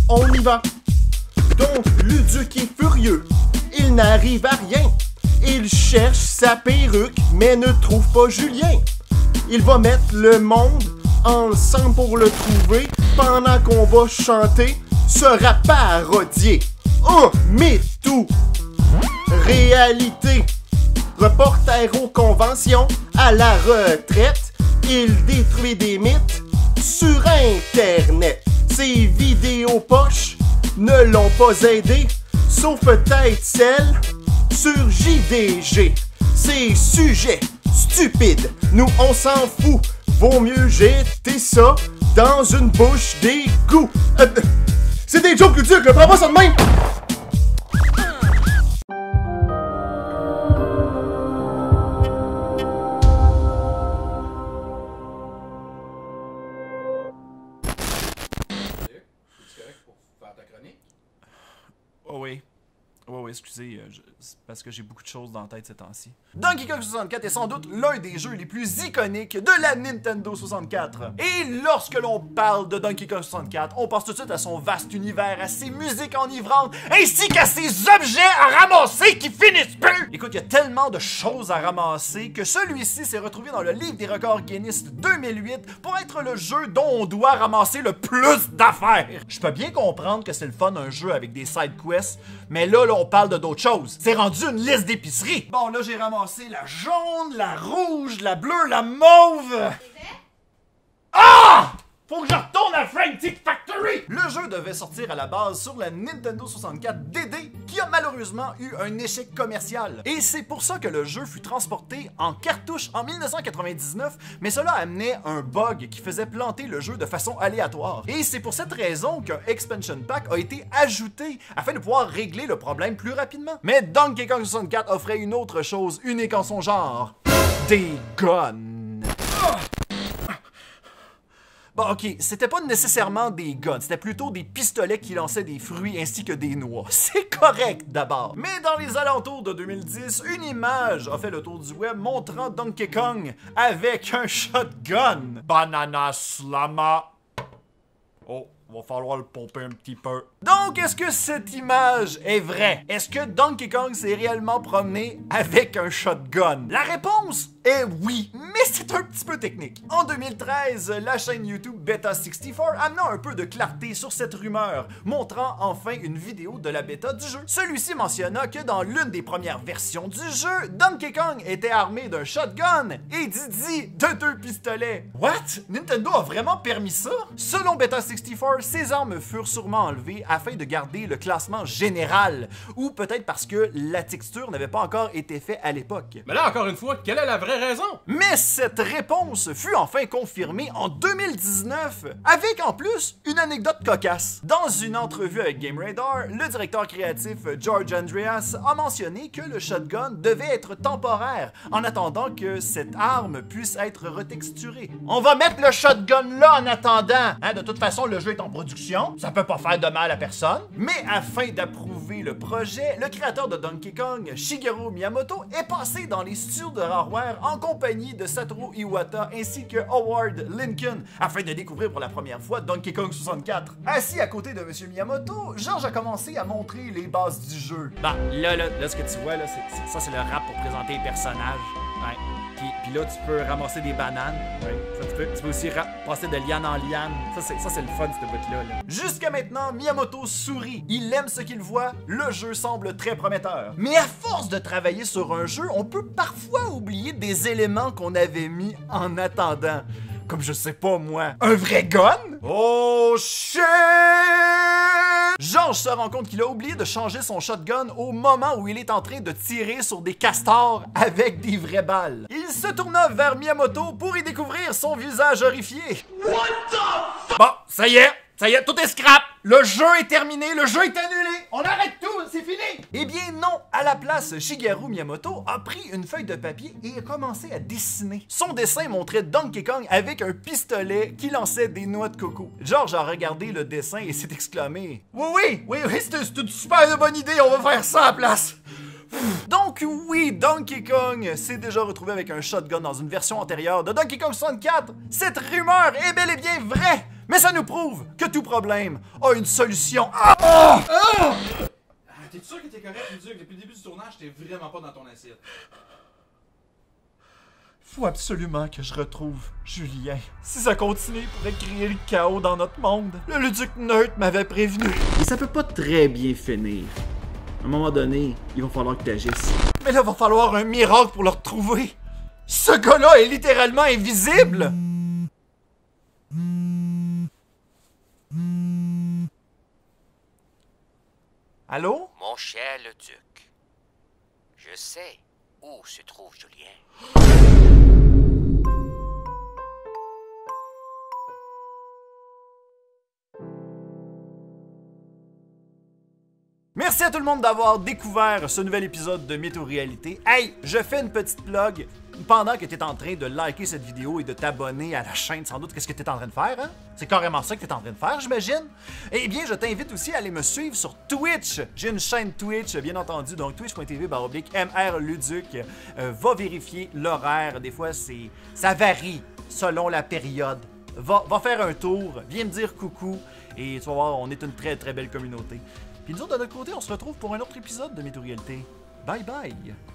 on y va. Donc, Luduc est furieux. Il n'arrive à rien. Il cherche sa perruque, mais ne trouve pas Julien. Il va mettre le monde ensemble pour le trouver pendant qu'on va chanter sera parodié. Oh, mais tout! Réalité. Reporter aux conventions, à la retraite, il détruit des mythes sur Internet. Ses vidéos poches ne l'ont pas aidé, sauf peut-être celle sur JDG. Ces sujets stupides, nous on s'en fout. Vaut mieux jeter ça dans une bouche d'égout. C'est des jokes ludiques, prends pas ça de même! Oh oui. Oui, excusez, c'est parce que j'ai beaucoup de choses dans la tête ces temps-ci. Donkey Kong 64 est sans doute l'un des jeux les plus iconiques de la Nintendo 64. Et lorsque l'on parle de Donkey Kong 64, on pense tout de suite à son vaste univers, à ses musiques enivrantes, ainsi qu'à ses objets à ramasser qui finissent plus! Écoute, il y a tellement de choses à ramasser que celui-ci s'est retrouvé dans le livre des records Guinness 2008 pour être le jeu dont on doit ramasser le plus d'affaires. Je peux bien comprendre que c'est le fun un jeu avec des side quests, mais là on parle de d'autres choses. C'est rendu une liste d'épicerie. Bon, là, j'ai ramassé la jaune, la rouge, la bleue, la mauve. Ah! Faut que je retourne à Frantic Factory! Le jeu devait sortir à la base sur la Nintendo 64 DD, qui a malheureusement eu un échec commercial. Et c'est pour ça que le jeu fut transporté en cartouche en 1999, mais cela amenait un bug qui faisait planter le jeu de façon aléatoire. Et c'est pour cette raison qu'un expansion pack a été ajouté afin de pouvoir régler le problème plus rapidement. Mais Donkey Kong 64 offrait une autre chose unique en son genre. Des guns. Bon, ok, c'était pas nécessairement des guns, c'était plutôt des pistolets qui lançaient des fruits ainsi que des noix. C'est correct d'abord. Mais dans les alentours de 2010, une image a fait le tour du web montrant Donkey Kong avec un shotgun. Banana Slama. Oh. Va falloir le pomper un petit peu. Donc, est-ce que cette image est vraie? Est-ce que Donkey Kong s'est réellement promené avec un shotgun? La réponse est oui, mais c'est un petit peu technique. En 2013, la chaîne YouTube Beta64 amena un peu de clarté sur cette rumeur, montrant enfin une vidéo de la bêta du jeu. Celui-ci mentionna que dans l'une des premières versions du jeu, Donkey Kong était armé d'un shotgun et Diddy de 2 pistolets. What? Nintendo a vraiment permis ça? Selon Beta64, ces armes furent sûrement enlevées afin de garder le classement général, ou peut-être parce que la texture n'avait pas encore été faite à l'époque. Mais là, encore une fois, quelle est la vraie raison? Mais cette réponse fut enfin confirmée en 2019, avec en plus une anecdote cocasse. Dans une entrevue avec Game Radar, le directeur créatif George Andreas a mentionné que le shotgun devait être temporaire, en attendant que cette arme puisse être retexturée. On va mettre le shotgun là en attendant, hein, de toute façon le jeu est en production, ça peut pas faire de mal à personne. Mais afin d'approuver le projet, le créateur de Donkey Kong, Shigeru Miyamoto, est passé dans les studios de Rareware en compagnie de Satoru Iwata ainsi que Howard Lincoln afin de découvrir pour la première fois Donkey Kong 64. Assis à côté de M. Miyamoto, George a commencé à montrer les bases du jeu. Bah, là, ce que tu vois, là, c'est le rap pour présenter les personnages. Ouais. Puis là, tu peux ramasser des bananes. Ouais. Ça, tu peux aussi passer de liane en liane. Ça, c'est le fun, cette bout-là. Jusqu'à maintenant, Miyamoto sourit. Il aime ce qu'il voit. Le jeu semble très prometteur. Mais à force de travailler sur un jeu, on peut parfois oublier des éléments qu'on avait mis en attendant. Comme je sais pas moi, un vrai gun? Oh shit! George se rend compte qu'il a oublié de changer son shotgun au moment où il est en train de tirer sur des castors avec des vraies balles. Il se tourna vers Miyamoto pour y découvrir son visage horrifié. What the? Bon, ça y est, tout est scrap! Le jeu est terminé, le jeu est annulé! On arrête tout, c'est fini! Eh bien non! À la place, Shigeru Miyamoto a pris une feuille de papier et a commencé à dessiner. Son dessin montrait Donkey Kong avec un pistolet qui lançait des noix de coco. George a regardé le dessin et s'est exclamé « Oui, c'est une super bonne idée, on va faire ça à la place! » Donc oui, Donkey Kong s'est déjà retrouvé avec un shotgun dans une version antérieure de Donkey Kong 64. Cette rumeur est bel et bien vraie. Mais ça nous prouve que tout problème a une solution. T'es sûr que t'es correct, Luduc? Depuis le début du tournage, t'es vraiment pas dans ton assiette. Faut absolument que je retrouve Julien. Si ça continue, il pourrait créer le chaos dans notre monde. Le Luduc neutre m'avait prévenu. Et ça peut pas très bien finir. À un moment donné, il va falloir que tu agisses. Mais là, il va falloir un miracle pour le retrouver. Ce gars-là est littéralement invisible. Allô? Mon cher le duc, je sais où se trouve Julien. Merci à tout le monde d'avoir découvert ce nouvel épisode de Mythe ou Réalité. Hey, je fais une petite plug. Pendant que tu es en train de liker cette vidéo et de t'abonner à la chaîne, sans doute, qu'est-ce que tu es en train de faire, hein? C'est carrément ça que tu es en train de faire, j'imagine. Eh bien, je t'invite aussi à aller me suivre sur Twitch. J'ai une chaîne Twitch, bien entendu, donc twitch.tv/MRLuduc. Va vérifier l'horaire. Des fois, ça varie selon la période. Va faire un tour, viens me dire coucou, et tu vas voir, on est une très très belle communauté. Puis nous autres, de notre côté, on se retrouve pour un autre épisode de Mythe ou Réalité. Bye bye!